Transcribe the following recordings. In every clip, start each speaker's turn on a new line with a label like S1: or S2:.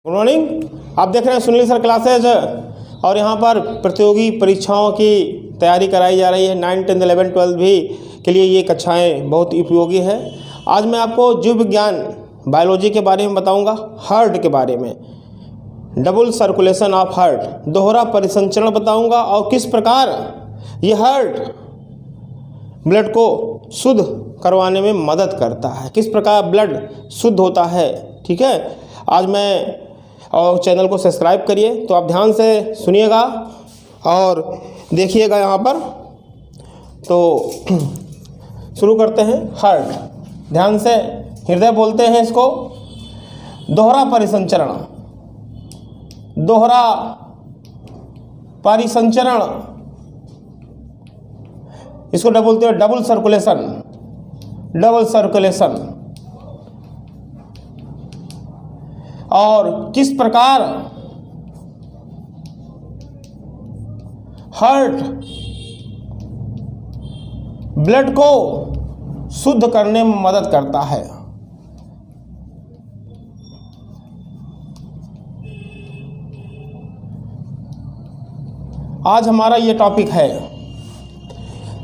S1: Good morning. आप देख रहे हैं सुनील सर क्लासेज और यहाँ पर प्रतियोगी परीक्षाओं की तैयारी कराई जा रही है। 9, 10, 11, 12 भी के लिए ये कक्षाएं बहुत उपयोगी है। आज मैं आपको जीव विज्ञान बायोलॉजी के बारे में बताऊंगा, हार्ट के बारे में, डबल सर्कुलेशन ऑफ हार्ट, दोहरा परिसंचरण बताऊंगा और किस प्रकार ये हार्ट ब्लड को शुद्ध करवाने में मदद करता है, किस प्रकार ब्लड शुद्ध होता है। ठीक है, आज मैं और चैनल को सब्सक्राइब करिए। तो आप ध्यान से सुनिएगा और देखिएगा यहाँ पर। तो शुरू करते हैं। हार्ट, ध्यान से, हृदय बोलते हैं इसको। दोहरा परिसंचरण, दोहरा परिसंचरण, इसको बोलते हैं डबल सर्कुलेशन, डबल सर्कुलेशन। और किस प्रकार हार्ट ब्लड को शुद्ध करने में मदद करता है। आज हमारा ये टॉपिक है।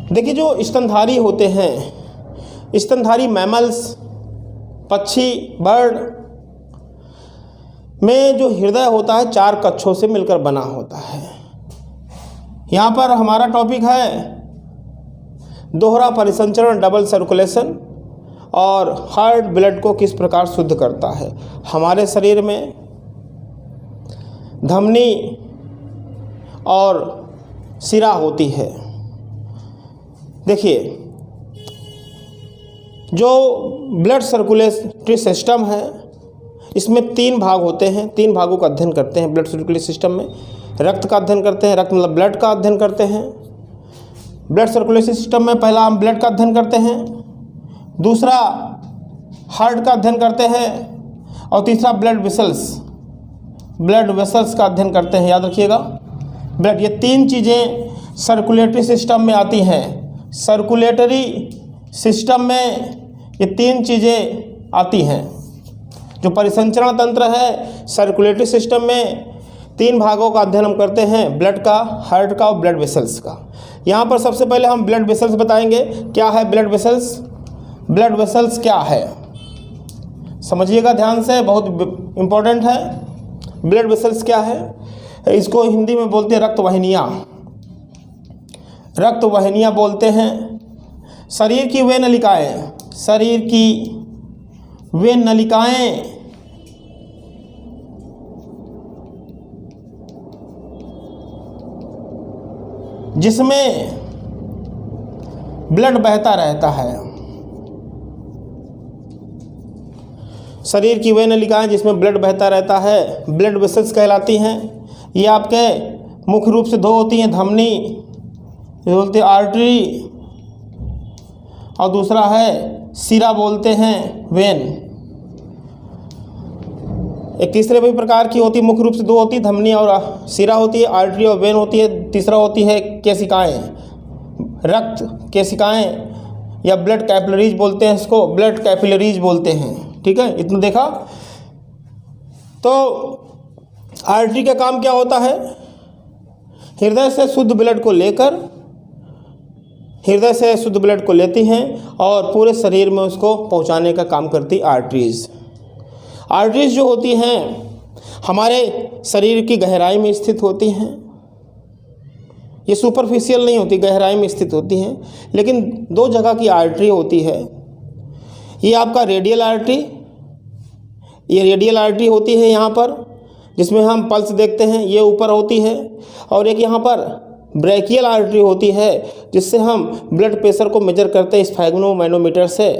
S1: देखिए, जो स्तनधारी होते हैं, स्तनधारी मैमल्स, पक्षी, बर्ड में जो हृदय होता है 4 कक्षों से मिलकर बना होता है। यहाँ पर हमारा टॉपिक है दोहरा परिसंचरण, डबल सर्कुलेशन, और हार्ट ब्लड को किस प्रकार शुद्ध करता है। हमारे शरीर में धमनी और शिरा होती है। देखिए, जो ब्लड सर्कुलेटरी सिस्टम है इसमें 3 भाग होते हैं। 3 भागों का अध्ययन करते हैं ब्लड सर्कुलेटरी सिस्टम में। रक्त का अध्ययन करते हैं, रक्त मतलब ब्लड का अध्ययन करते हैं। ब्लड सर्कुलेटरी सिस्टम में पहला हम ब्लड का अध्ययन करते हैं, दूसरा हार्ट का अध्ययन करते हैं और तीसरा ब्लड वेसल्स, ब्लड वेसल्स का अध्ययन करते हैं। याद रखिएगा, ब्लड, ये 3 चीज़ें सर्कुलेटरी सिस्टम में आती हैं। सर्कुलेटरी सिस्टम में ये 3 चीज़ें आती हैं। जो परिसंचरण तंत्र है सर्कुलेटरी सिस्टम में 3 भागों का अध्ययन हम करते हैं, ब्लड का, हार्ट का और ब्लड वेसल्स का। यहाँ पर सबसे पहले हम ब्लड वेसल्स बताएंगे। क्या है ब्लड वेसल्स? ब्लड वेसल्स क्या है समझिएगा ध्यान से, बहुत इम्पोर्टेंट है। ब्लड वेसल्स क्या है? इसको हिंदी में बोलते हैं रक्त वाहिनियाँ, रक्त वाहिनियाँ बोलते हैं। शरीर की वे नलिकाएँ, शरीर की वे नलिकाएँ जिसमें ब्लड बहता रहता है। शरीर की वे नलिकाएँ जिसमें ब्लड बहता रहता है ब्लड वेसल्स कहलाती हैं। ये आपके मुख्य रूप से 2 होती हैं, धमनी बोलते हैं आर्टरी, और दूसरा है शिरा बोलते हैं वेन। एक तीसरे भी प्रकार की होती, मुख्य रूप से 2 होती, धमनी और शिरा होती है, आर्टरी और वेन होती है। तीसरा होती है केशिकाएँ, रक्त केशिकाएँ या ब्लड कैपिलरीज बोलते हैं इसको, ब्लड कैपिलरीज बोलते हैं। ठीक है, इतना देखा। तो आर्टरी का काम क्या होता है? हृदय से शुद्ध ब्लड को लेकर, हृदय से शुद्ध ब्लड को लेती हैं और पूरे शरीर में उसको पहुंचाने का काम करती आर्टरीज। आर्टरीज जो होती हैं हमारे शरीर की गहराई में स्थित होती हैं। ये सुपरफिशियल नहीं होती, गहराई में स्थित होती हैं। लेकिन 2 जगह की आर्टरी होती है। ये आपका रेडियल आर्टरी, ये रेडियल आर्टरी होती है यहाँ पर, जिसमें हम पल्स देखते हैं, ये ऊपर होती है। और एक यहाँ पर ब्रैकियल आर्टरी होती है, जिससे हम ब्लड प्रेशर को मेजर करते हैं स्फैग्मोमैनोमीटर से।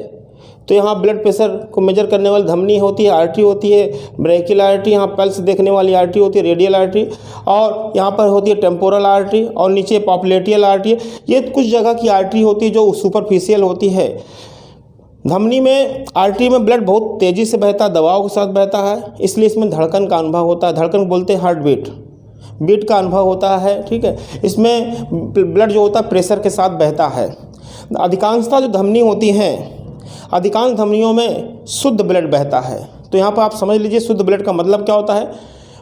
S1: तो यहाँ ब्लड प्रेशर को मेजर करने वाली धमनी होती है, आर्टरी होती है, ब्रैकियल आर्टरी, यहाँ पल्स देखने वाली आर्टरी होती है रेडियल आर्टरी, और यहाँ पर होती है टेम्पोरल आर्टरी, और नीचे पॉप्युलेटियल आर्टरी। ये कुछ जगह की आर्टरी होती है जो सुपरफिशियल होती है। धमनी में, आर्टरी में ब्लड बहुत तेज़ी से बहता है, दबाव के साथ बहता है, इसलिए इसमें धड़कन का अनुभव होता है। धड़कन बोलते हैं हार्ट बीट, बीट का अनुभव होता है। ठीक है, इसमें ब्लड जो होता है प्रेशर के साथ बहता है। अधिकांशतः जो धमनी होती हैं, अधिकांश धमनियों में शुद्ध ब्लड बहता है। तो तो यहाँ पर आप समझ लीजिए शुद्ध ब्लड का मतलब क्या होता है।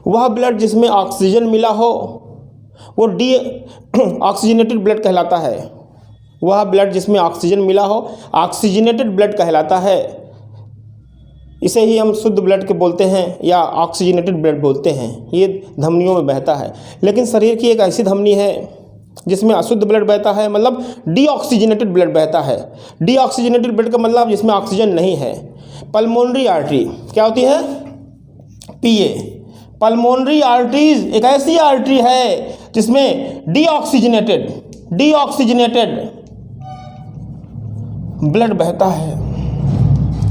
S1: वह ब्लड जिसमें ऑक्सीजन मिला हो वो डी ऑक्सीजनेटेड ब्लड कहलाता है। वह ब्लड जिसमें ऑक्सीजन मिला हो ऑक्सीजनेटेड ब्लड कहलाता है। इसे ही हम शुद्ध ब्लड के बोलते हैं या ऑक्सीजनेटेड ब्लड बोलते हैं। ये धमनियों में बहता है। लेकिन शरीर की एक ऐसी धमनी है जिसमें अशुद्ध ब्लड बहता है, मतलब डीऑक्सीजनेटेड ब्लड बहता है। डीऑक्सीजनेटेड ब्लड का मतलब जिसमें ऑक्सीजन नहीं है। पल्मोनरी आर्टरी क्या होती है? पीए। पल्मोनरी आर्टरीज एक ऐसी आर्टरी है जिसमें डीऑक्सीजनेटेड ब्लड बहता है।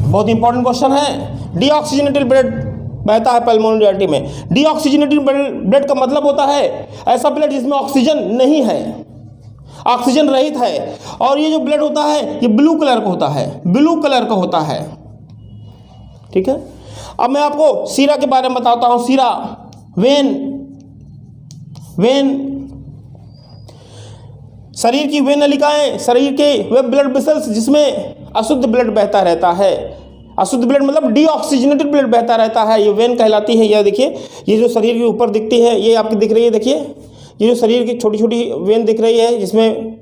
S1: बहुत इंपॉर्टेंट क्वेश्चन है। डीऑक्सीजनेटेड ब्लड बहता है पल्मोनरी आर्टरी में। डीऑक्सीजनेटेड ब्लड का मतलब होता है ऐसा ब्लड जिसमें ऑक्सीजन नहीं है, ऑक्सीजन रहित है। और ये जो ब्लड होता है ये ब्लू कलर का होता है, ब्लू कलर का होता है। ठीक है। अब मैं आपको सीरा के बारे में बताता हूँ। सीरा, वेन शरीर की वे नलिकाएं, शरीर के वे ब्लड वेसल्स जिसमें अशुद्ध ब्लड बहता रहता है। अशुद्ध ब्लड मतलब डीऑक्सीजनेटेड ब्लड बहता रहता है, ये वेन कहलाती है। यह देखिए, ये जो शरीर के ऊपर दिखती है ये आपकी दिख रही है। देखिए ये जो शरीर की छोटी छोटी वेन दिख रही है जिसमें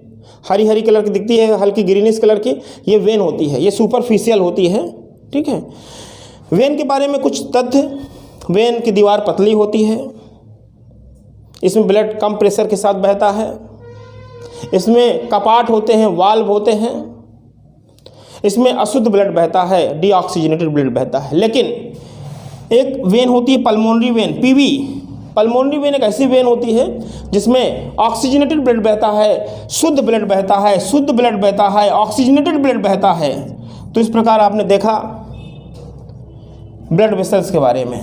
S1: हरी हरी कलर की दिखती है, हल्की ग्रीनिश कलर की, ये वेन होती है। ये सुपरफिशियल होती है। ठीक है। वेन के बारे में कुछ तथ्य। वेन की दीवार पतली होती है, इसमें ब्लड कम प्रेशर के साथ बहता है, इसमें कपाट होते हैं, वाल्व होते हैं, इसमें अशुद्ध ब्लड बहता है, डीऑक्सीजनेटेड ब्लड बहता है। लेकिन एक वेन होती है pulmonary vein, PV. Pulmonary vein एक ऐसी वेन होती है जिसमें ऑक्सीजनेटेड ब्लड बहता है, शुद्ध ब्लड बहता है, शुद्ध ब्लड बहता है, ऑक्सीजनेटेड ब्लड बहता है। तो इस प्रकार आपने देखा ब्लड वेसल्स के बारे में।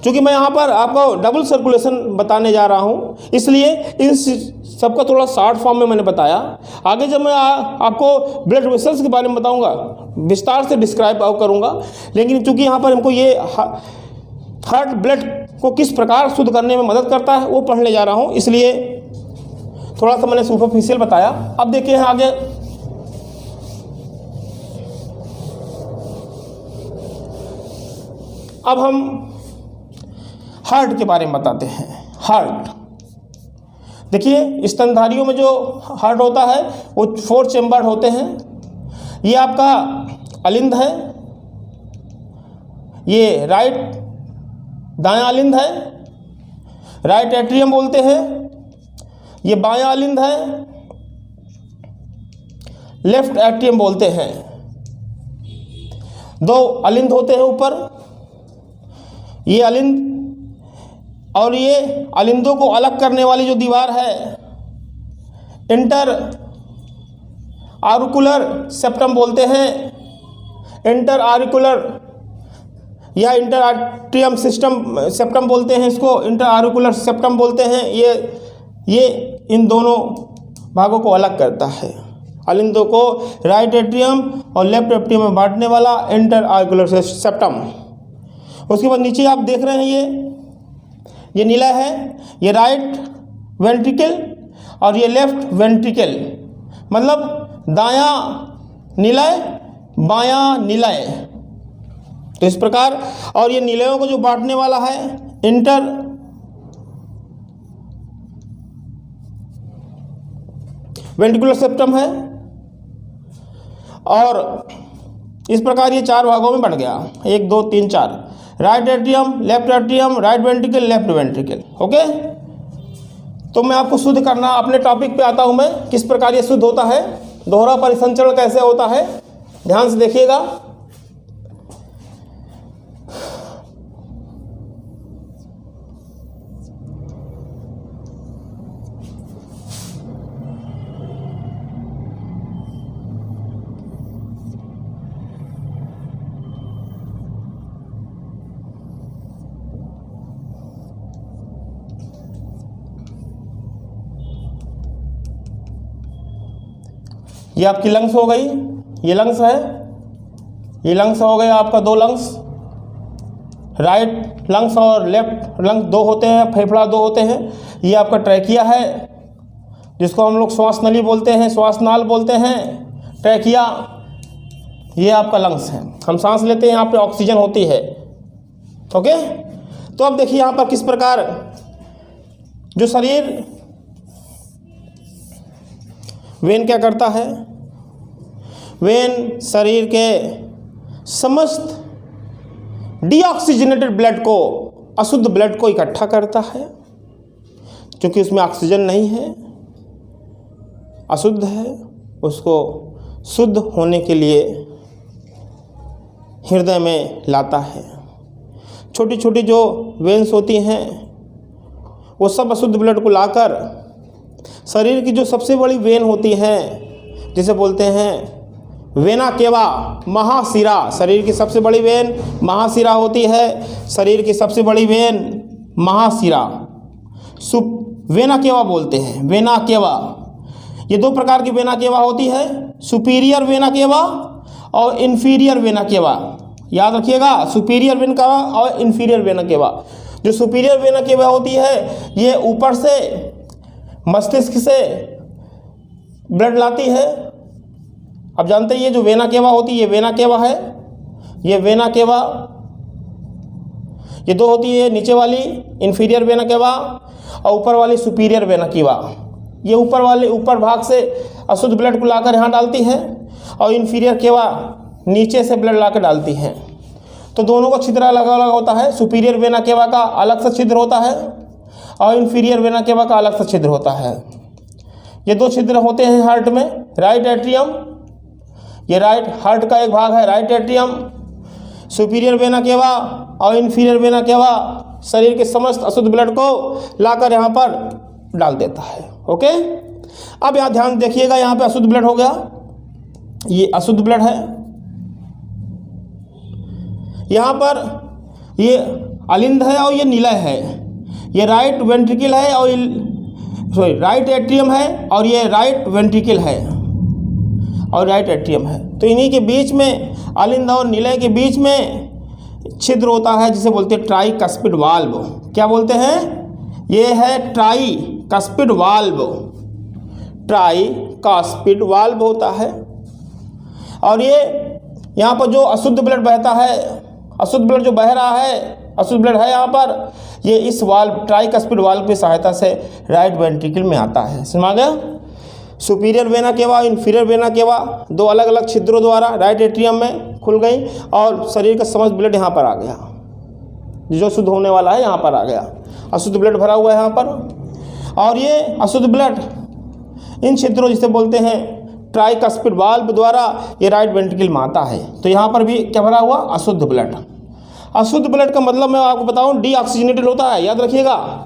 S1: क्योंकि मैं यहाँ पर आपको डबल सर्कुलेशन बताने जा रहा हूँ, इसलिए इन सबका थोड़ा शॉर्ट फॉर्म में मैंने बताया। आगे जब मैं आपको ब्लड वेसल्स के बारे में बताऊँगा विस्तार से डिस्क्राइब करूँगा। लेकिन चूँकि यहाँ पर हमको ये हार्ट ब्लड को किस प्रकार शुद्ध करने में मदद करता है वो पढ़ने जा रहा हूँ, इसलिए थोड़ा सा मैंने सुपरफिशियल बताया। अब देखिए आगे अब हम हार्ट के बारे में बताते हैं। हार्ट देखिए, स्तनधारियों में जो हार्ट होता है वो 4 चेम्बर होते हैं। ये आपका अलिंद है, ये दायां अलिंद है, राइट एट्रियम बोलते हैं। ये बायां अलिंद है, लेफ्ट एट्रियम बोलते हैं। 2 अलिंद होते हैं ऊपर, ये अलिंद और ये अलिंदों को अलग करने वाली जो दीवार है इंटर आरिकुलर सेप्टम बोलते हैं। इंटर आरिकुलर या इंटर आर्ट्रियम सेप्टम बोलते हैं इसको, इंटर आरिकुलर सेप्टम बोलते हैं। ये इन दोनों भागों को अलग करता है। अलिंदों को राइट एट्रियम और लेफ्ट एट्रियम में बांटने वाला इंटर आरिकुलर सेप्टम। उसके बाद नीचे आप देख रहे हैं ये नीला है, ये राइट वेंट्रिकल और ये लेफ्ट वेंट्रिकल, मतलब दायां निलय बायां निलय। तो इस प्रकार, और ये निलयों को जो बांटने वाला है इंटर वेंट्रिकुलर सेप्टम है। और इस प्रकार ये 4 भागों में बट गया, 1 2 3 4, right atrium, left atrium, right ventricle, left ventricle. Okay. तो मैं आपको शुद्ध करना अपने टॉपिक पे आता हूँ मैं, किस प्रकार ये शुद्ध होता है, दोहरा परिसंचरण कैसे होता है, ध्यान से देखिएगा। ये आपकी लंग्स हो गई, ये लंग्स है, ये लंग्स हो गए आपका 2 लंग्स, राइट लंग्स और लेफ्ट लंग्स 2 होते हैं, फेफड़ा 2 होते हैं। ये आपका ट्रैकिया है जिसको हम लोग श्वास नली बोलते हैं, श्वास नाल बोलते हैं, ट्रैकिया। ये आपका लंग्स है। हम सांस लेते हैं, यहाँ पे ऑक्सीजन होती है। ओके, तो अब देखिए यहाँ पर किस प्रकार जो शरीर वेन क्या करता है, वेन शरीर के समस्त डीऑक्सीजनेटेड ब्लड को, अशुद्ध ब्लड को इकट्ठा करता है, क्योंकि उसमें ऑक्सीजन नहीं है, अशुद्ध है, उसको शुद्ध होने के लिए हृदय में लाता है। छोटी छोटी जो वेन्स होती हैं वो सब अशुद्ध ब्लड को लाकर शरीर की जो सबसे बड़ी वेन होती है, जिसे बोलते हैं वेना केवा, महाशिरा, शरीर की सबसे बड़ी वेन महाशिरा होती है। शरीर की सबसे बड़ी वेन महाशिरा, वेना केवा बोलते हैं, वेना केवा। ये दो प्रकार की वेना केवा होती है, सुपीरियर वेना केवा और इन्फीरियर वेना केवा। याद रखिएगा, सुपीरियर वेना केवा और इन्फीरियर वेना केवा। जो सुपीरियर वेना केवा होती है ये ऊपर से मस्तिष्क से ब्लड लाती है। अब जानते हैं ये जो वेना केवा होती है, ये वेना केवा है, ये वेना केवा, ये दो होती है, नीचे वाली इन्फीरियर वेना केवा और ऊपर वाली सुपीरियर वेना केवा। ये ऊपर भाग से अशुद्ध ब्लड को लाकर यहाँ डालती है और इन्फीरियर केवा नीचे से ब्लड लाकर डालती है। तो दोनों का छिद्र अलग अलग होता है। सुपीरियर वेना केवा का अलग सा छिद्र होता है और इन्फीरियर वेना केवा का अलग सा छिद्र होता है। ये दो छिद्र होते हैं हार्ट में। राइट एट्रियम, ये राइट हार्ट का एक भाग है, right atrium. Superior vena cava और इन्फीरियर वेना केवा शरीर के समस्त अशुद्ध ब्लड को लाकर यहाँ पर डाल देता है। ओके, अब यहाँ ध्यान देखिएगा, यहाँ पे अशुद्ध ब्लड हो गया, ये अशुद्ध ब्लड है। यहाँ पर ये अलिंद है और ये निलय है। ये राइट वेंट्रिकल है और राइट एट्रियम है और ये राइट वेंट्रिकल है और राइट एट्रियम है। तो इन्हीं के बीच में, अलिंद और निलय के बीच में छिद्र होता है जिसे बोलते हैं ट्राइकस्पिड वाल्व। क्या बोलते हैं? ये है ट्राइकस्पिड वाल्व, ट्राइकस्पिड वाल्व होता है। और ये यहाँ पर जो अशुद्ध ब्लड बहता है, अशुद्ध ब्लड जो बह रहा है, अशुद्ध ब्लड है यहाँ पर, ये इस वाल्व ट्राइकस्पिड वाल्व की सहायता से राइट वेंट्रिकल में आता है। समझ गया? Superior vena cava, inferior vena cava दो अलग अलग छिद्रों द्वारा राइट एट्रियम में खुल गई और शरीर का समस्त ब्लड यहाँ पर आ गया, जो शुद्ध होने वाला है यहाँ पर आ गया। अशुद्ध ब्लड भरा हुआ है यहाँ पर, और ये अशुद्ध ब्लड इन छिद्रों जिसे बोलते हैं ट्राइकस्पिड वाल्व द्वारा ये राइट वेंट्रिकल में आता है। तो यहाँ पर भी क्या भरा हुआ? अशुद्ध ब्लड। अशुद्ध ब्लड का मतलब मैं आपको बताऊँ, डीऑक्सीजनेटेड होता है, याद रखिएगा।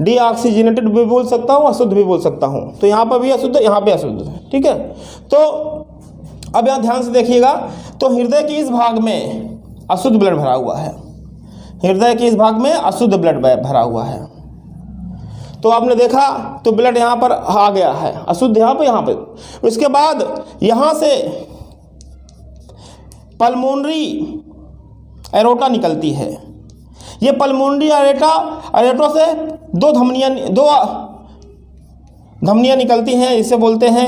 S1: डीऑक्सीजनेटेड भी बोल सकता हूँ, अशुद्ध भी बोल सकता हूँ। तो यहाँ पर भी अशुद्ध, यहाँ पे अशुद्ध है, ठीक है। तो अब यहाँ ध्यान से देखिएगा, तो हृदय के इस भाग में अशुद्ध ब्लड भरा हुआ है, हृदय के इस भाग में अशुद्ध ब्लड भरा हुआ है। तो आपने देखा तो ब्लड यहाँ पर आ गया है, अशुद्ध यहाँ पे। उसके बाद यहाँ से पल्मोनरी एरोटा निकलती है। ये पल्मोनरी एरोटा से दो धमनियाँ निकलती हैं, इसे बोलते हैं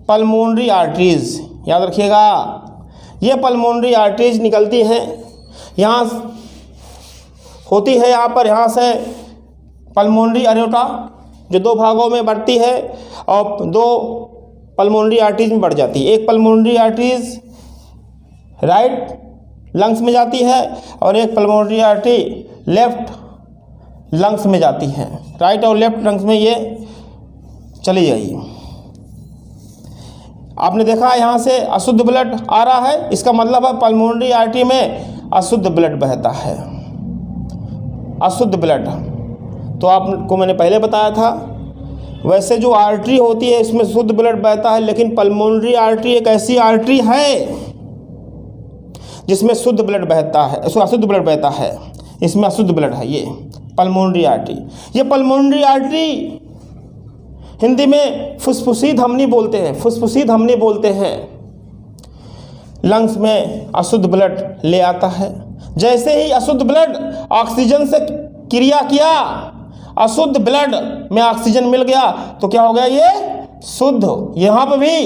S1: पल्मोनरी आर्टरीज। याद रखिएगा, ये पल्मोनरी आर्टरीज निकलती हैं, यहाँ होती है, यहाँ पर, यहाँ से पल्मोनरी एरोटा जो दो भागों में बढ़ती है और दो पल्मोनरी आर्टरीज में बढ़ जाती है। एक पल्मोनरी आर्टरीज राइट लंग्स में जाती है और एक पल्मोनरी आर्टरी लेफ्ट लंग्स में जाती है। राइट और लेफ्ट लंग्स में ये चली गई। आपने देखा यहाँ से अशुद्ध ब्लड आ रहा है, इसका मतलब है पल्मोनरी आर्टरी में अशुद्ध ब्लड बहता है। अशुद्ध ब्लड तो आपको मैंने पहले बताया था, वैसे जो आर्टरी होती है इसमें शुद्ध ब्लड बहता है, लेकिन पल्मोनरी आर्टरी एक ऐसी आर्टरी है जिसमें शुद्ध ब्लड बहता है, अशुद्ध ब्लड बहता है, इसमें अशुद्ध ब्लड है। ये पल्मोनरी आर्टरी, ये पल्मोनरी आर्टरी हिंदी में फुसफुसी धमनी बोलते हैं, फुसफुसी धमनी बोलते हैं। लंग्स में अशुद्ध ब्लड ले आता है। जैसे ही अशुद्ध ब्लड ऑक्सीजन से क्रिया किया, अशुद्ध ब्लड में ऑक्सीजन मिल गया, तो क्या हो गया? ये शुद्ध। यहाँ पर भी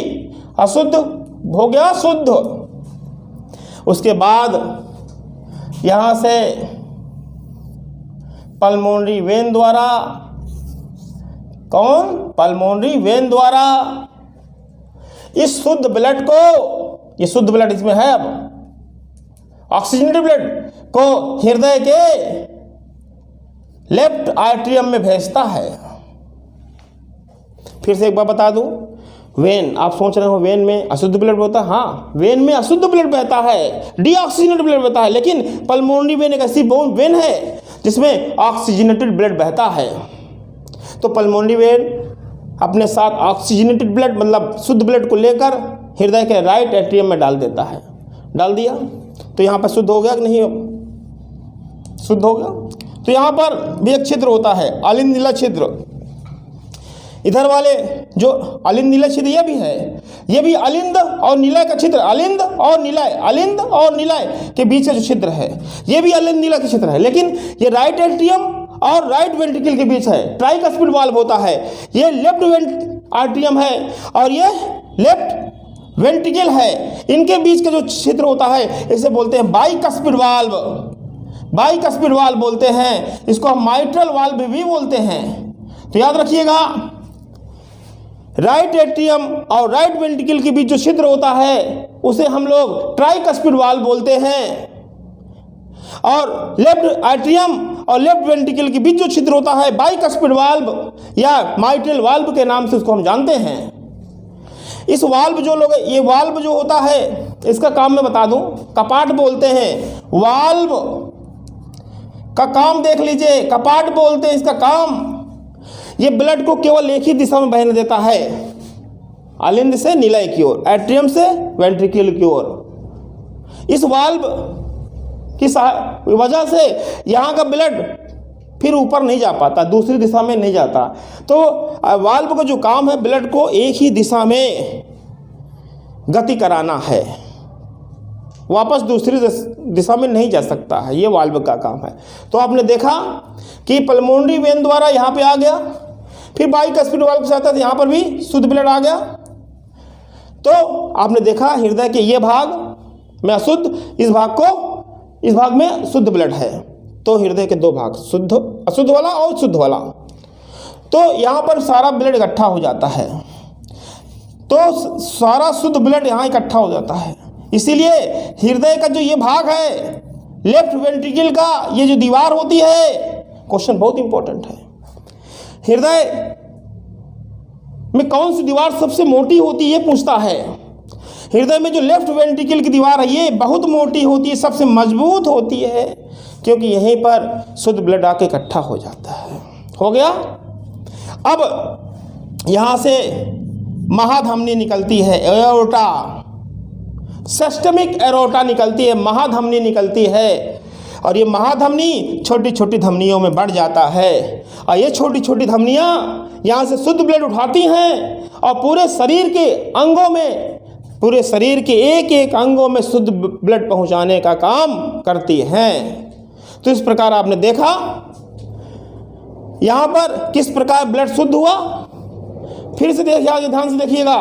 S1: अशुद्ध हो गया शुद्ध। उसके बाद यहाँ से पल्मोनरी वेन द्वारा, कौन, पल्मोनरी वेन द्वारा इस शुद्ध ब्लड को, ये शुद्ध ब्लड इसमें है, अब ऑक्सीजनेटेड ब्लड को हृदय के लेफ्ट आर्टरियम में भेजता है। फिर से एक बार बता दूं, वेन, आप सोच रहे हो वेन में अशुद्ध ब्लड बहता है, हाँ वेन में अशुद्ध ब्लड बहता है, डीऑक्सीजनेटेड ब्लड बहता है, लेकिन पल्मोनरी वेन एक ऐसी वेन है जिसमें ऑक्सीजनेटेड ब्लड बहता है। तो पल्मोनरी वेन अपने साथ ऑक्सीजनेटेड ब्लड मतलब शुद्ध ब्लड को लेकर हृदय के राइट एट्रियम में डाल देता है। डाल दिया तो यहाँ पर शुद्ध हो गया कि नहीं, शुद्ध हो गया। तो यहाँ पर भी एक छिद्र होता है, अलिंद नीला छिद्र। इधर वाले जो अलिंद नीला छिद्र ये भी है, ये भी अलिंद और निलय का छिद्र, अलिंद और निलय, अलिंद और निलय के बीच का जो छिद्र है ये भी अलिंद नीला का छिद्र है, लेकिन ये राइट एट्रियम और राइट वेंट्रिकल के बीच है। ट्राइकस्पिड वाल्व होता है, ये लेफ्ट आर्टरियम है और ये लेफ्ट वेंट्रिकल है, इनके बीच का जो छिद्र होता है इसे बोलते हैं बाइकस्पिड वाल्व। बाइकस्पिड वाल्व बोलते हैं, इसको हम माइट्रल वाल्व भी बोलते हैं। तो याद रखिएगा, राइट एट्रियम और राइट वेंट्रिकल के बीच जो छिद्र होता है उसे हम लोग ट्राइकस्पिड वाल्व बोलते हैं, और लेफ्ट आर्टरियम और लेफ्ट वेंट्रिकल के बीच जो छिद्र होता है बाइकस्पिड वाल्व या माइट्रल वाल्व के नाम से उसको हम जानते हैं। इस वाल्व जो लोग, ये वाल्व जो होता है इसका काम मैं बता दूं, कपाट बोलते हैं। वाल्व का काम देख लीजिए, कपाट बोलते हैं इसका काम। ये ब्लड को केवल एक ही दिशा में बहने देता है, अलिंद से निलय की ओर, एट्रियम से वेंट्रिकल की ओर। इस वाल्व की वजह से यहाँ का ब्लड फिर ऊपर नहीं जा पाता, दूसरी दिशा में नहीं जाता। तो वाल्व का जो काम है ब्लड को एक ही दिशा में गति कराना है, वापस दूसरी दिशा में नहीं जा सकता है, ये वाल्व का काम है। तो आपने देखा कि पल्मोनरी वेन द्वारा यहाँ पे आ गया, फिर बाइकस्पिड वाल्व के साथ यहाँ पर भी शुद्ध ब्लड आ गया। तो आपने देखा हृदय के ये भाग में अशुद्ध, इस भाग में शुद्ध ब्लड है। तो हृदय के दो भाग, शुद्ध, अशुद्ध वाला और शुद्ध वाला। तो यहाँ पर सारा ब्लड इकट्ठा हो जाता है, तो सारा शुद्ध ब्लड यहाँ इकट्ठा हो जाता है। इसीलिए हृदय का जो ये भाग है, लेफ्ट वेंट्रिकल का ये जो दीवार होती है, क्वेश्चन बहुत इंपॉर्टेंट है, हृदय में कौन सी दीवार सबसे मोटी होती है ये पूछता है। हृदय में जो लेफ्ट वेंट्रिकल की दीवार है ये बहुत मोटी होती है, सबसे मजबूत होती है, क्योंकि यहीं पर शुद्ध ब्लड आके इकट्ठा हो जाता है। हो गया। अब यहाँ से महाधमनी निकलती है, एओर्टा, सिस्टमिक एओर्टा निकलती है, महाधमनी निकलती है, और ये महाधमनी छोटी छोटी धमनियों में बढ़ जाता है, और ये छोटी छोटी धमनियाँ यहाँ से शुद्ध ब्लड उठाती हैं और पूरे शरीर के अंगों में, पूरे शरीर के एक एक अंगों में शुद्ध ब्लड पहुँचाने का काम करती हैं। तो इस प्रकार आपने देखा यहाँ पर किस प्रकार ब्लड शुद्ध हुआ। फिर से देखिए, ध्यान से देखिएगा,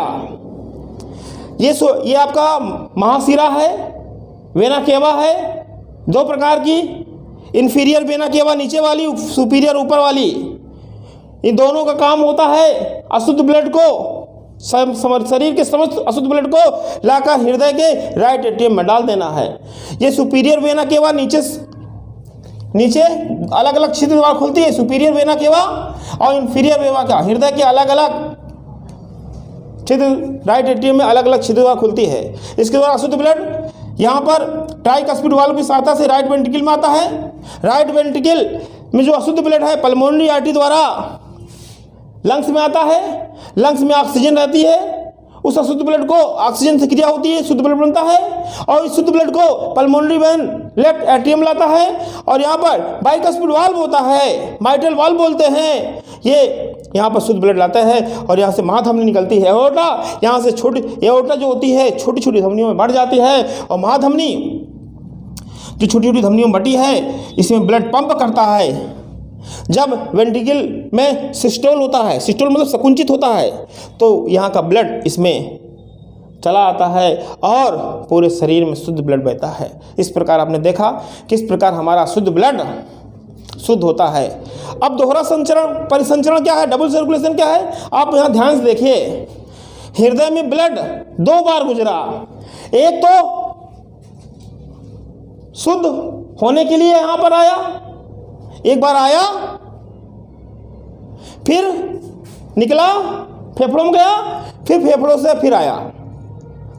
S1: ये आपका महाशिरा है, वेना केवा है, दो प्रकार की, इन्फीरियर वेना केवा नीचे वाली, सुपीरियर ऊपर वाली। इन दोनों का काम होता है अशुद्ध ब्लड को, शरीर के समस्त अशुद्ध ब्लड को लाकर हृदय के राइट एट्रियम में डाल देना है। ये सुपीरियर वेना केवा नीचे अलग अलग छिद्र द्वार खुलती है, सुपीरियर वेना केवा और इन्फीरियर वेना केवा, हृदय के अलग अलग छिद्र राइट एट्रियम में अलग अलग छिद्र द्वार खुलती है। इसके द्वारा अशुद्ध ब्लड यहाँ पर ट्राइकस्पिड वाल्व की सहायता से राइट वेंट्रिकल में आता है। राइट वेंट्रिकल में जो अशुद्ध ब्लड है पल्मोनरी आर्टरी द्वारा लंग्स में आता है, लंग्स में ऑक्सीजन रहती है, उस अशुद्ध ब्लड को ऑक्सीजन से क्रिया होती है, शुद्ध ब्लड बनता है, और इस शुद्ध ब्लड को पल्मोनरी वेन लेफ्ट एट्रियम लाता है, और यहाँ पर बाइकस्पिड वाल्व होता है, माइट्रल वाल्व बोलते हैं, ये यहाँ पर शुद्ध ब्लड लाता है, और यहाँ से महाधमनी निकलती है एओर्टा। यहाँ से छोटी एओर्टा जो होती है छोटी छोटी धमनियों में बढ़ जाती है, और महाधमनी जो छोटी छोटी धमनियों में बटी है इसमें ब्लड पंप करता है। जब वेंट्रिकल में सिस्टोल होता है, सिस्टोल मतलब संकुचित होता है, तो यहाँ का ब्लड इसमें चला आता है और पूरे शरीर में शुद्ध ब्लड बहता है। इस प्रकार आपने देखा किस प्रकार हमारा शुद्ध ब्लड शुद्ध होता है। अब दोहरा संचरण परिसंचरण क्या है, डबल सर्कुलेशन क्या है, आप यहाँ ध्यान से देखिए। हृदय में ब्लड 2 बार गुजरा, एक तो शुद्ध होने के लिए यहाँ पर आया, एक बार आया, फिर निकला, फेफड़ों में गया, फिर फेफड़ों से फिर आया।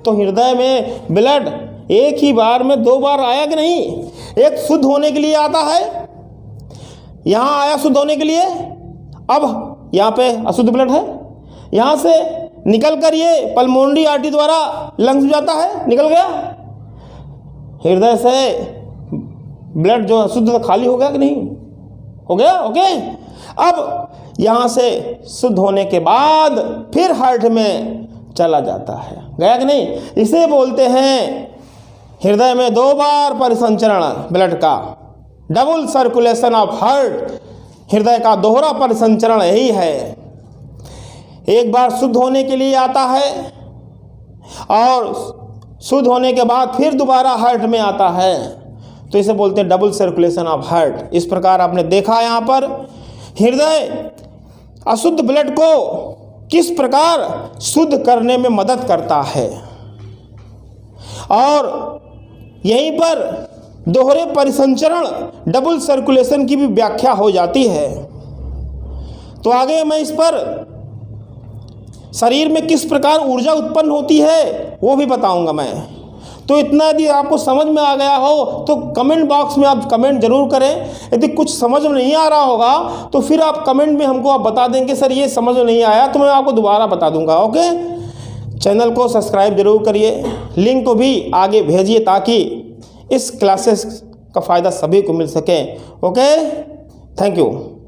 S1: तो हृदय में ब्लड एक ही बार में 2 बार आया कि नहीं। एक शुद्ध होने के लिए आता है, यहाँ आया शुद्ध होने के लिए, अब यहाँ पे अशुद्ध ब्लड है, यहाँ से निकल कर ये पल्मोनरी आर्टरी द्वारा लंग्स में जाता है, निकल गया। हृदय से ब्लड जो अशुद्ध खाली हो गया कि नहीं, हो गया, ओके। अब यहाँ से शुद्ध होने के बाद फिर हार्ट में चला जाता है, गया कि नहीं। इसे बोलते हैं हृदय में 2 बार परिसंचरण ब्लड का, डबल सर्कुलेशन ऑफ हार्ट। हृदय का दोहरा परिसंचरण यही है, एक बार शुद्ध होने के लिए आता है और शुद्ध होने के बाद फिर दोबारा हार्ट में आता है, तो इसे बोलते हैं डबल सर्कुलेशन ऑफ हार्ट। इस प्रकार आपने देखा यहाँ पर हृदय अशुद्ध ब्लड को किस प्रकार शुद्ध करने में मदद करता है, और यहीं पर दोहरे परिसंचरण डबल सर्कुलेशन की भी व्याख्या हो जाती है। तो आगे मैं इस पर शरीर में किस प्रकार ऊर्जा उत्पन्न होती है वो भी बताऊंगा मैं। तो इतना यदि आपको समझ में आ गया हो तो कमेंट बॉक्स में आप कमेंट जरूर करें। यदि कुछ समझ में नहीं आ रहा होगा तो फिर आप कमेंट में हमको आप बता देंगे सर ये समझ में नहीं आया, तो मैं आपको दोबारा बता दूंगा, ओके। चैनल को सब्सक्राइब जरूर करिए, लिंक को भी आगे भेजिए ताकि इस क्लासेस का फ़ायदा सभी को मिल सके, ओके। Thank you.